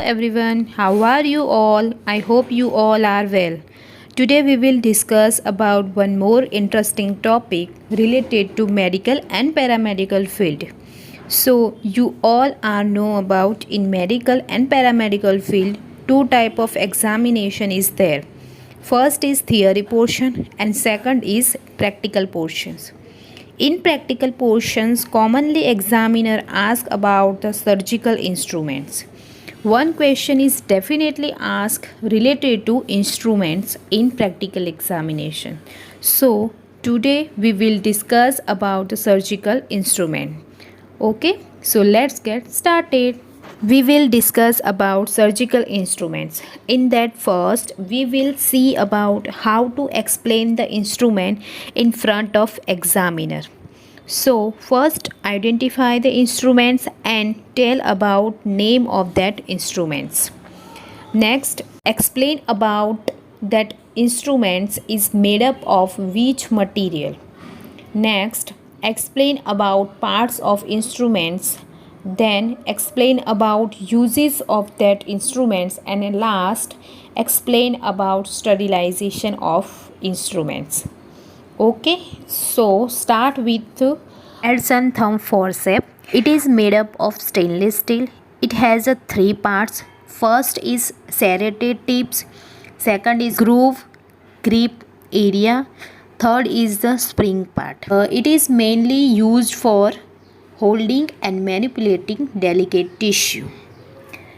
everyone, how are you all? I hope you all are well. Today we will discuss about one more interesting topic related to medical and paramedical field. So you all are know about in medical and paramedical field two type of examination is there. First is theory portion and second is practical portions. In practical portions, commonly examiner ask about the surgical instruments. One question is definitely asked related to instruments in practical examination. So today we will discuss about the surgical instrument. Okay, so let's get started. We will discuss about surgical instruments. In that first we will see about how to explain the instrument in front of examiner. So first identify the instruments and tell about name of that instruments. Next explain about that instruments is made up of which material. Next explain about parts of instruments, then explain about uses of that instruments, and last explain about sterilization of instruments. Okay, so start with Edson thumb forceps. It is made up of stainless steel. It has a three parts. First is serrated tips, second is groove grip area, third is the spring part. It is mainly used for holding and manipulating delicate tissue.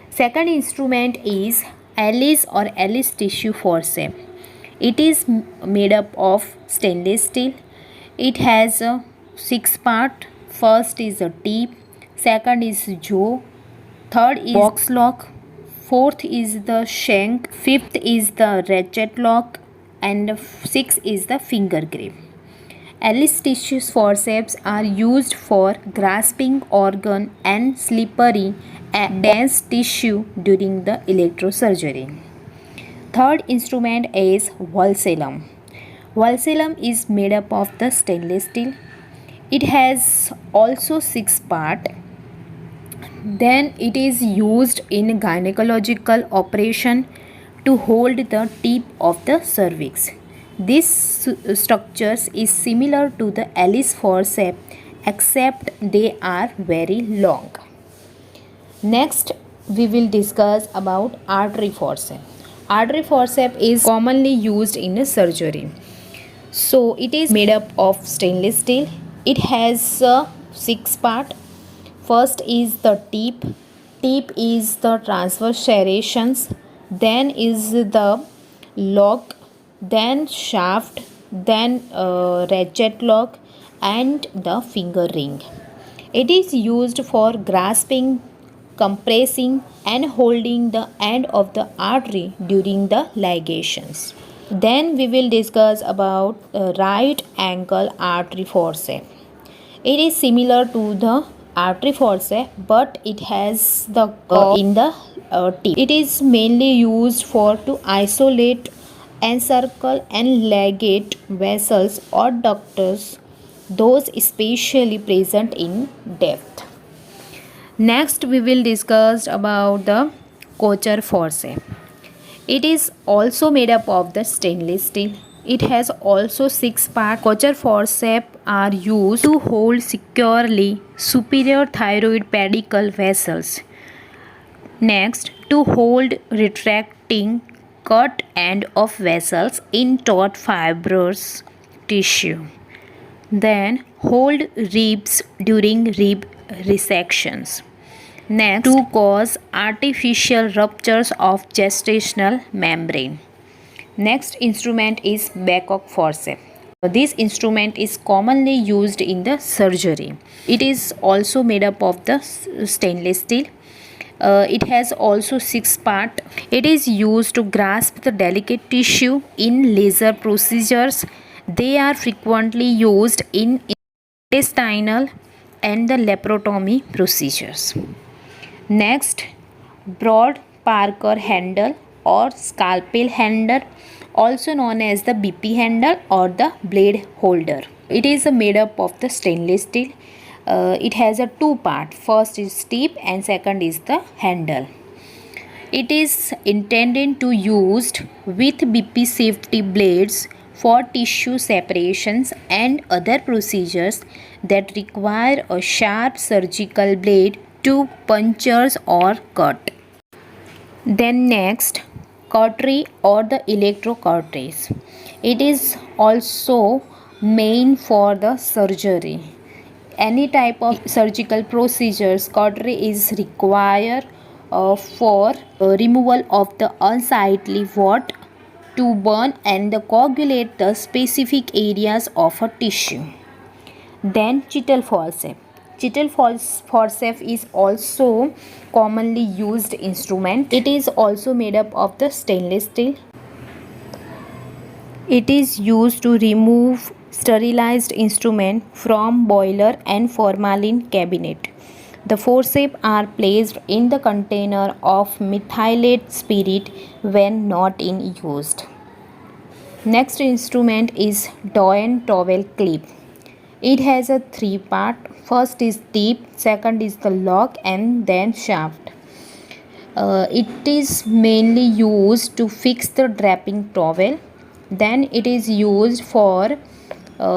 Second instrument is Alice or Alice tissue forceps. It is made up of stainless steel. It has a six part. First is a tip, second is jaw, third is box lock, fourth is the shank, fifth is the ratchet lock, and sixth is the finger grip. Alice tissue forceps are used for grasping organ and slippery and dense tissue during the electrosurgery. Third instrument is Valsalem. Valsalem is made up of the stainless steel. It has also six part. Then it is used in gynecological operation to hold the tip of the cervix. This structure is similar to the Alice forceps except they are very long. Next we will discuss about artery forceps. Artery forceps is commonly used in a surgery. So it is made up of stainless steel. It has six part. First is the tip. Tip is the transverse serrations. Then is the lock. Then shaft. Then ratchet lock and the finger ring. It is used for grasping, compressing and holding the end of the artery during the ligations. Then we will discuss about right ankle artery forceps. It is similar to the artery forceps but it has the in the tip. It is mainly used for to isolate, encircle and ligate vessels or ducts, those especially present in depth. Next we will discuss about the Kocher forceps. It is also made up of the stainless steel. It has also six parts. Kocher forceps are used to hold securely superior thyroid pedicle vessels. Next, to hold retracting cut end of vessels in taut fibrous tissue. Then hold ribs during rib resections. Next, to cause artificial ruptures of gestational membrane. Next instrument is Babcock forceps. This instrument is commonly used in the surgery. It is also made up of the stainless steel. It has also six part. It is used to grasp the delicate tissue in laser procedures. They are frequently used in intestinal and the laparotomy procedures. Next, broad Parker handle or scalpel handle, also known as the BP handle or the blade holder. It is made up of the stainless steel. It has a two part. First is tip and second is the handle. It is intended to used with BP safety blades for tissue separations and other procedures that require a sharp surgical blade to puncture or cut. Then next, cautery or the electrocauteries. It is also main for the surgery. Any type of surgical procedures, cautery is required for removal of the unsightly wart to burn and coagulate the specific areas of a tissue. Then Chital forceps. Chital forceps is also commonly used instrument. It is also made up of the stainless steel. It is used to remove sterilized instrument from boiler and formalin cabinet. The forceps are placed in the container of methylate spirit when not in used. Next instrument is Doyen towel clip. It has a three part. First is tip, second is the lock, and then shaft. It is mainly used to fix the draping towel. Then it is used for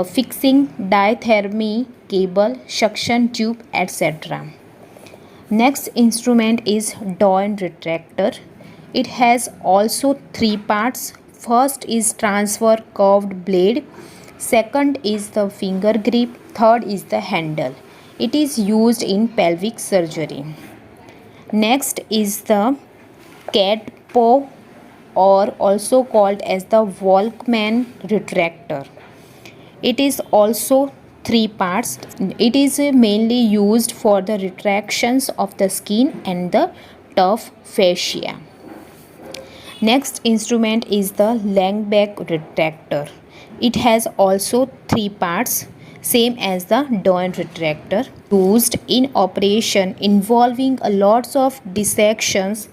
fixing diathermy cable, suction tube, etc. Next instrument is Doyen retractor. It has also three parts. First is transfer curved blade. Second is the finger grip. Third is the handle. It is used in pelvic surgery. Next is the cat paw, or also called as the Volkmann retractor. It is also three parts. It is mainly used for the retractions of the skin and the tough fascia. Next instrument is the Langbeck retractor. It has also three parts, same as the Doyen retractor, used in operation involving a lots of dissections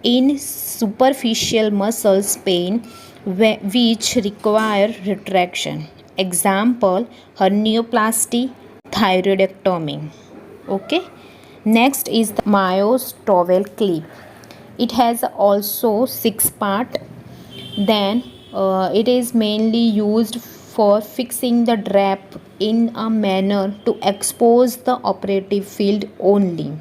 in superficial muscles pain which require retraction. Example, hernioplasty, thyroidectomy. Okay. Next is the Mayo's towel clip. It has also six part. Then it is mainly used for fixing the drap in a manner to expose the operative field only.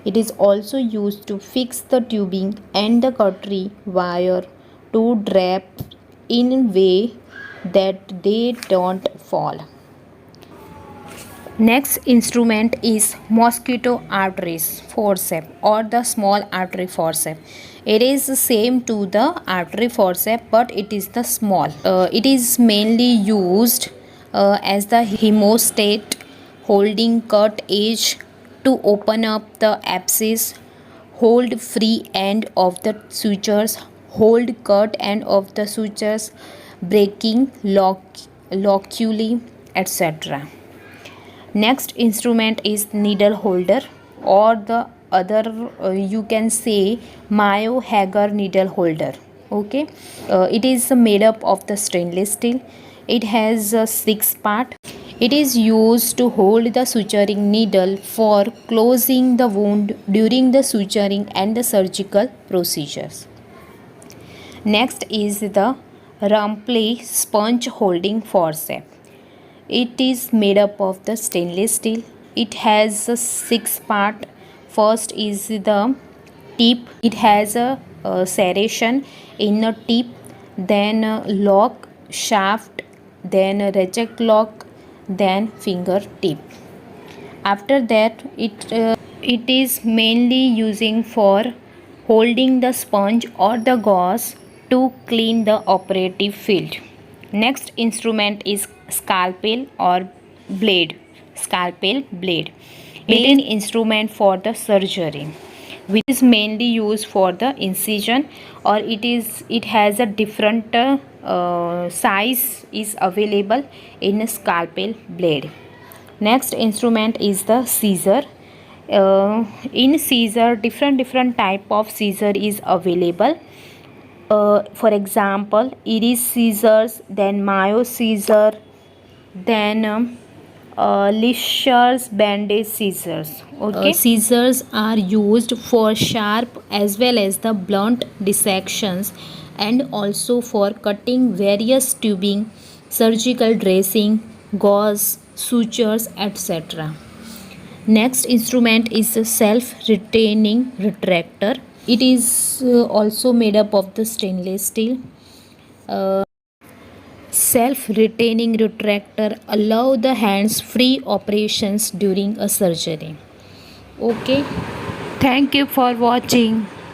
It is also used to fix the tubing and the cautery wire to drap in a way that they don't fall. Next instrument is mosquito arteries forceps or the small artery forceps. It is the same to the artery forceps, but it is the small. It is mainly used as the hemostat, holding cut edge to open up the abscess, hold free end of the sutures, hold cut end of the sutures, breaking loculi, etc. Next instrument is needle holder, or the other you can say Mayo Hager needle holder. Okay, it is made up of the stainless steel. It has a six part. It is used to hold the suturing needle for closing the wound during the suturing and the surgical procedures. Next is the Rumpley sponge holding forceps. It is made up of the stainless steel. It has a six part. First is the tip. It has a serration in a tip, then a lock, shaft, then a ratchet lock, then finger tip. After that, it is mainly using for holding the sponge or the gauze to clean the operative field. Next instrument is scalpel or blade. Scalpel blade. Main instrument for the surgery, which is mainly used for the incision, or it has a different size is available in a scalpel blade. Next instrument is the scissor. In scissor, different type of scissor is available. For example, Iris scissors, then Mayo scissor, then Lischers bandage scissors. Okay. Scissors are used for sharp as well as the blunt dissections, and also for cutting various tubing, surgical dressing, gauze, sutures, etc. Next instrument is a self-retaining retractor. It is also made up of the stainless steel. Self-retaining retractor allow the hands-free operations during a surgery. Okay. Thank you for watching.